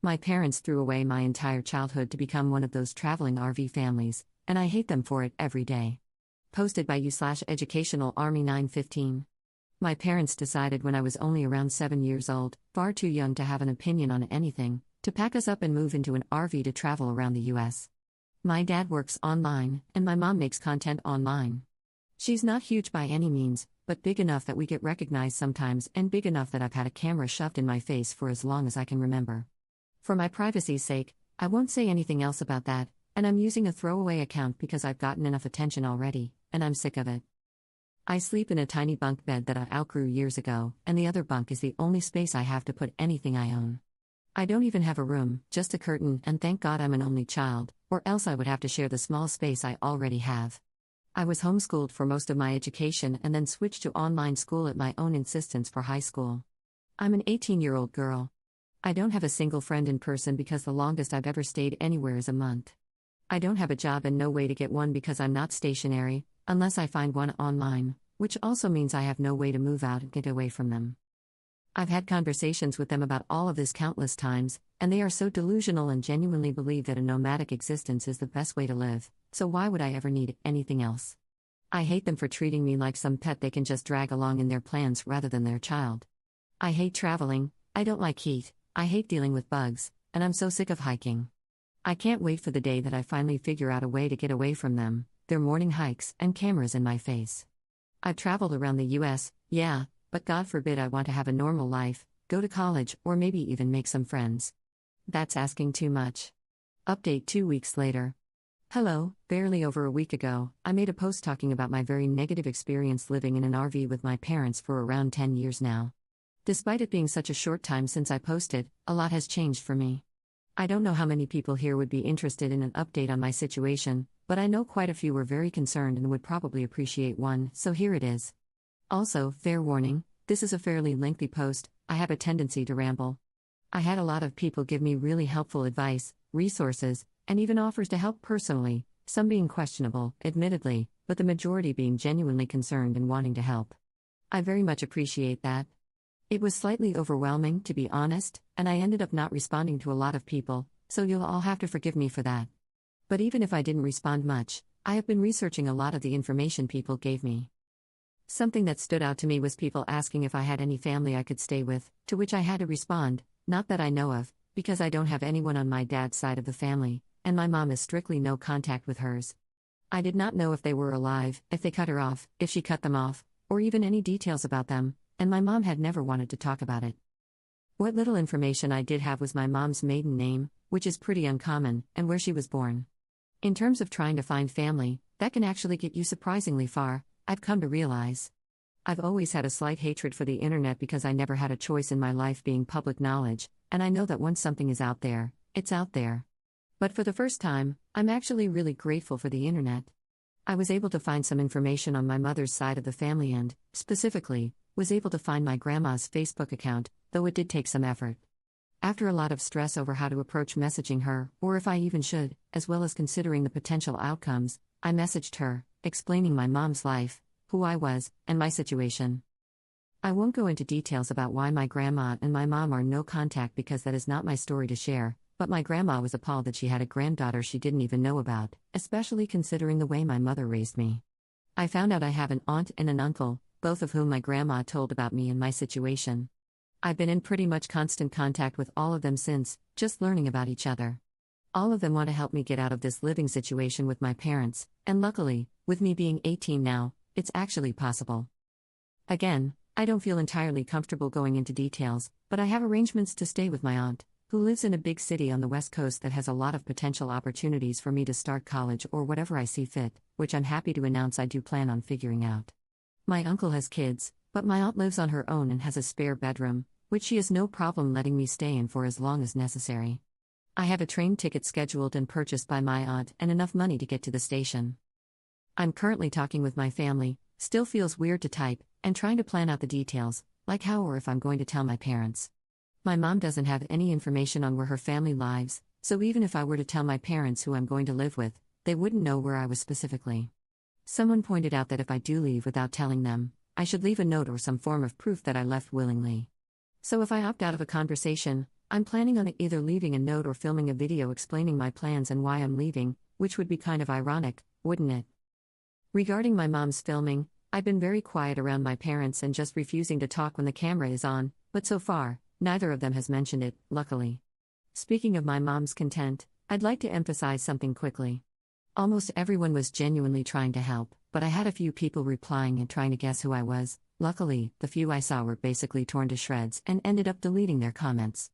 My parents threw away my entire childhood to become one of those traveling RV families, and I hate them for it every day. Posted by you/Educational Army 915. My parents decided when I was only around 7 years old, far too young to have an opinion on anything, to pack us up and move into an RV to travel around the US. My dad works online, and my mom makes content online. She's not huge by any means, but big enough that we get recognized sometimes and big enough that I've had a camera shoved in my face for as long as I can remember. For my privacy's sake, I won't say anything else about that, and I'm using a throwaway account because I've gotten enough attention already, and I'm sick of it. I sleep in a tiny bunk bed that I outgrew years ago, and the other bunk is the only space I have to put anything I own. I don't even have a room, just a curtain, and thank God I'm an only child, or else I would have to share the small space I already have. I was homeschooled for most of my education and then switched to online school at my own insistence for high school. I'm an 18-year-old girl. I don't have a single friend in person because the longest I've ever stayed anywhere is a month. I don't have a job and no way to get one because I'm not stationary, unless I find one online, which also means I have no way to move out and get away from them. I've had conversations with them about all of this countless times, and they are so delusional and genuinely believe that a nomadic existence is the best way to live, so why would I ever need anything else? I hate them for treating me like some pet they can just drag along in their plans rather than their child. I hate traveling, I don't like heat, I hate dealing with bugs, and I'm so sick of hiking. I can't wait for the day that I finally figure out a way to get away from them, their morning hikes, and cameras in my face. I've traveled around the US, yeah, but God forbid I want to have a normal life, go to college, or maybe even make some friends. That's asking too much. Update 2 weeks later. Hello, barely over a week ago, I made a post talking about my very negative experience living in an RV with my parents for around 10 years now. Despite it being such a short time since I posted, a lot has changed for me. I don't know how many people here would be interested in an update on my situation, but I know quite a few were very concerned and would probably appreciate one, so here it is. Also, fair warning, this is a fairly lengthy post, I have a tendency to ramble. I had a lot of people give me really helpful advice, resources, and even offers to help personally, some being questionable, admittedly, but the majority being genuinely concerned and wanting to help. I very much appreciate that. It was slightly overwhelming, to be honest, and I ended up not responding to a lot of people, so you'll all have to forgive me for that. But even if I didn't respond much, I have been researching a lot of the information people gave me. Something that stood out to me was people asking if I had any family I could stay with, to which I had to respond, not that I know of, because I don't have anyone on my dad's side of the family, and my mom has strictly no contact with hers. I did not know if they were alive, if they cut her off, if she cut them off, or even any details about them, and my mom had never wanted to talk about it. What little information I did have was my mom's maiden name, which is pretty uncommon, and where she was born. In terms of trying to find family, that can actually get you surprisingly far, I've come to realize. I've always had a slight hatred for the internet because I never had a choice in my life being public knowledge, and I know that once something is out there, it's out there. But for the first time, I'm actually really grateful for the internet. I was able to find some information on my mother's side of the family and, specifically, was able to find my grandma's Facebook account, though it did take some effort. After a lot of stress over how to approach messaging her, or if I even should, as well as considering the potential outcomes, I messaged her, explaining my mom's life, who I was, and my situation. I won't go into details about why my grandma and my mom are no contact because that is not my story to share, but my grandma was appalled that she had a granddaughter she didn't even know about, especially considering the way my mother raised me. I found out I have an aunt and an uncle, both of whom my grandma told about me and my situation. I've been in pretty much constant contact with all of them since, just learning about each other. All of them want to help me get out of this living situation with my parents, and luckily, with me being 18 now, it's actually possible. Again, I don't feel entirely comfortable going into details, but I have arrangements to stay with my aunt, who lives in a big city on the West Coast that has a lot of potential opportunities for me to start college or whatever I see fit, which I'm happy to announce I do plan on figuring out. My uncle has kids, but my aunt lives on her own and has a spare bedroom, which she has no problem letting me stay in for as long as necessary. I have a train ticket scheduled and purchased by my aunt and enough money to get to the station. I'm currently talking with my family, still feels weird to type, and trying to plan out the details, like how or if I'm going to tell my parents. My mom doesn't have any information on where her family lives, so even if I were to tell my parents who I'm going to live with, they wouldn't know where I was specifically. Someone pointed out that if I do leave without telling them, I should leave a note or some form of proof that I left willingly. So if I opt out of a conversation, I'm planning on either leaving a note or filming a video explaining my plans and why I'm leaving, which would be kind of ironic, wouldn't it? Regarding my mom's filming, I've been very quiet around my parents and just refusing to talk when the camera is on, but so far, neither of them has mentioned it, luckily. Speaking of my mom's content, I'd like to emphasize something quickly. Almost everyone was genuinely trying to help, but I had a few people replying and trying to guess who I was. Luckily, the few I saw were basically torn to shreds and ended up deleting their comments.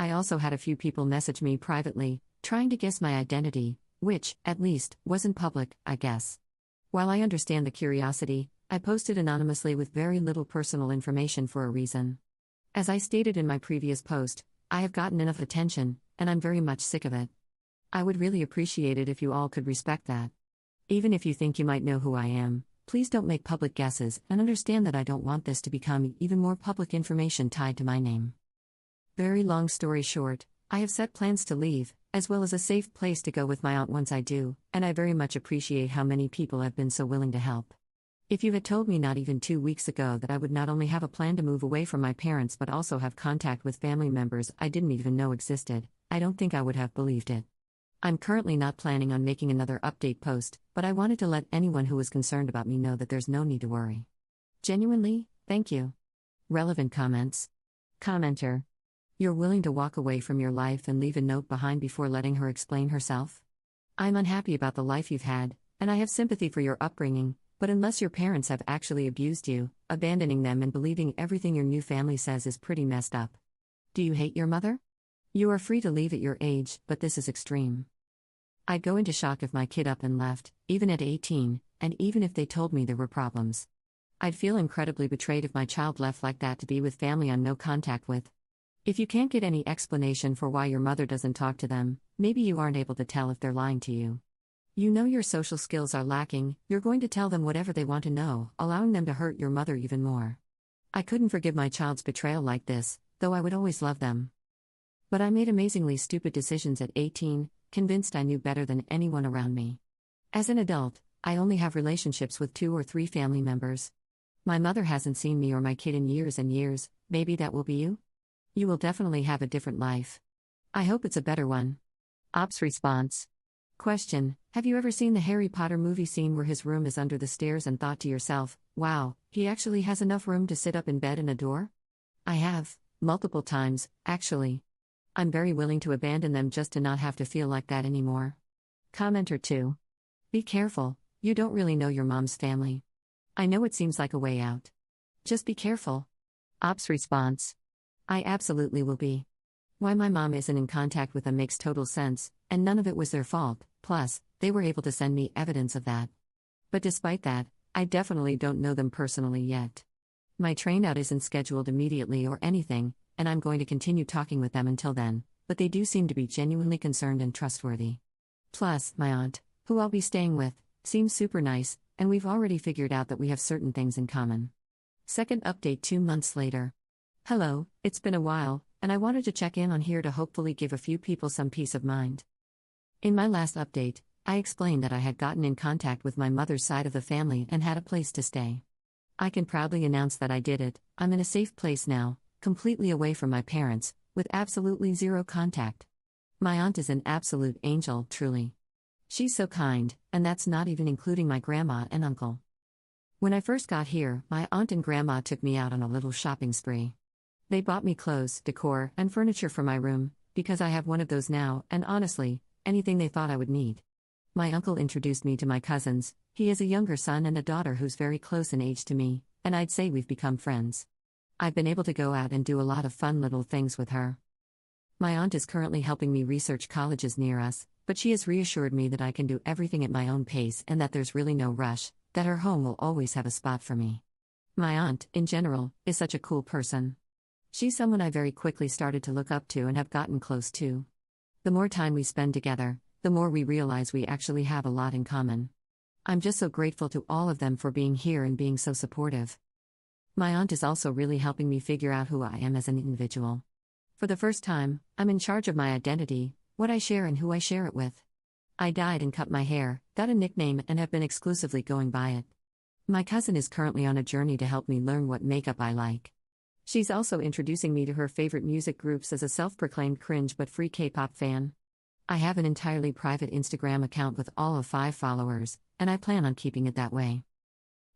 I also had a few people message me privately, trying to guess my identity, which, at least, wasn't public, I guess. While I understand the curiosity, I posted anonymously with very little personal information for a reason. As I stated in my previous post, I have gotten enough attention, and I'm very much sick of it. I would really appreciate it if you all could respect that. Even if you think you might know who I am, please don't make public guesses and understand that I don't want this to become even more public information tied to my name. Very long story short, I have set plans to leave, as well as a safe place to go with my aunt once I do, and I very much appreciate how many people have been so willing to help. If you had told me not even 2 weeks ago that I would not only have a plan to move away from my parents but also have contact with family members I didn't even know existed, I don't think I would have believed it. I'm currently not planning on making another update post, but I wanted to let anyone who was concerned about me know that there's no need to worry. Genuinely, thank you. Relevant comments. Commenter. You're willing to walk away from your life and leave a note behind before letting her explain herself? I'm unhappy about the life you've had, and I have sympathy for your upbringing, but unless your parents have actually abused you, abandoning them and believing everything your new family says is pretty messed up. Do you hate your mother? You are free to leave at your age, but this is extreme. I'd go into shock if my kid up and left, even at 18, and even if they told me there were problems. I'd feel incredibly betrayed if my child left like that to be with family I'm no contact with. If you can't get any explanation for why your mother doesn't talk to them, maybe you aren't able to tell if they're lying to you. You know your social skills are lacking, you're going to tell them whatever they want to know, allowing them to hurt your mother even more. I couldn't forgive my child's betrayal like this, though I would always love them. But I made amazingly stupid decisions at 18, convinced I knew better than anyone around me. As an adult, I only have relationships with 2 or 3 family members. My mother hasn't seen me or my kid in years and years. Maybe that will be you? You will definitely have a different life. I hope it's a better one. Ops response. Question: have you ever seen the Harry Potter movie scene where his room is under the stairs and thought to yourself, wow, he actually has enough room to sit up in bed and a door? I have, multiple times, actually. I'm very willing to abandon them just to not have to feel like that anymore. Commenter 2. Be careful, you don't really know your mom's family. I know it seems like a way out. Just be careful. Ops response. I absolutely will be. Why my mom isn't in contact with them makes total sense, and none of it was their fault, plus, they were able to send me evidence of that. But despite that, I definitely don't know them personally yet. My train out isn't scheduled immediately or anything, and I'm going to continue talking with them until then, but they do seem to be genuinely concerned and trustworthy. Plus, my aunt, who I'll be staying with, seems super nice, and we've already figured out that we have certain things in common. Second update 2 months later. Hello, it's been a while, and I wanted to check in on here to hopefully give a few people some peace of mind. In my last update, I explained that I had gotten in contact with my mother's side of the family and had a place to stay. I can proudly announce that I did it. I'm in a safe place now, completely away from my parents, with absolutely zero contact. My aunt is an absolute angel, truly. She's so kind, and that's not even including my grandma and uncle. When I first got here, my aunt and grandma took me out on a little shopping spree. They bought me clothes, decor, and furniture for my room, because I have one of those now, and honestly, anything they thought I would need. My uncle introduced me to my cousins. He has a younger son and a daughter who's very close in age to me, and I'd say we've become friends. I've been able to go out and do a lot of fun little things with her. My aunt is currently helping me research colleges near us, but she has reassured me that I can do everything at my own pace and that there's really no rush, that her home will always have a spot for me. My aunt, in general, is such a cool person. She's someone I very quickly started to look up to and have gotten close to. The more time we spend together, the more we realize we actually have a lot in common. I'm just so grateful to all of them for being here and being so supportive. My aunt is also really helping me figure out who I am as an individual. For the first time, I'm in charge of my identity, what I share and who I share it with. I dyed and cut my hair, got a nickname and have been exclusively going by it. My cousin is currently on a journey to help me learn what makeup I like. She's also introducing me to her favorite music groups as a self-proclaimed cringe but free K-pop fan. I have an entirely private Instagram account with all of 5 followers, and I plan on keeping it that way.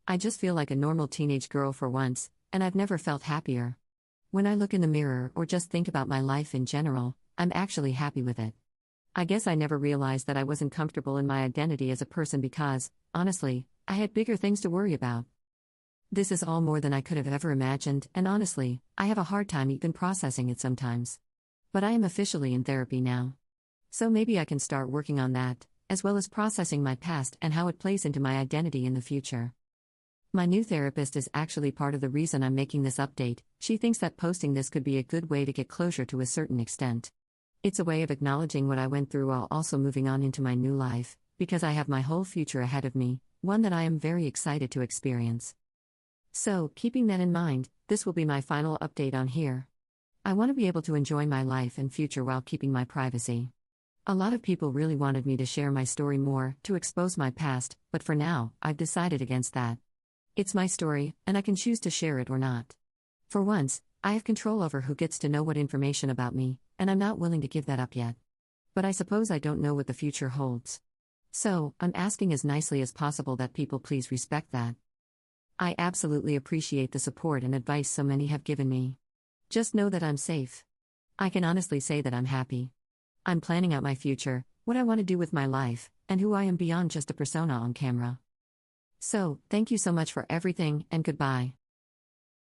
I just feel like a normal teenage girl for once, and I've never felt happier. When I look in the mirror or just think about my life in general, I'm actually happy with it. I guess I never realized that I wasn't comfortable in my identity as a person because, honestly, I had bigger things to worry about. This is all more than I could have ever imagined, and honestly, I have a hard time even processing it sometimes. But I am officially in therapy now. So maybe I can start working on that, as well as processing my past and how it plays into my identity in the future. My new therapist is actually part of the reason I'm making this update. She thinks that posting this could be a good way to get closure to a certain extent. It's a way of acknowledging what I went through while also moving on into my new life, because I have my whole future ahead of me, one that I am very excited to experience. So, keeping that in mind, this will be my final update on here. I want to be able to enjoy my life and future while keeping my privacy. A lot of people really wanted me to share my story more, to expose my past, but for now, I've decided against that. It's my story, and I can choose to share it or not. For once, I have control over who gets to know what information about me, and I'm not willing to give that up yet. But I suppose I don't know what the future holds. So, I'm asking as nicely as possible that people please respect that. I absolutely appreciate the support and advice so many have given me. Just know that I'm safe. I can honestly say that I'm happy. I'm planning out my future, what I want to do with my life, and who I am beyond just a persona on camera. So, thank you so much for everything, and goodbye.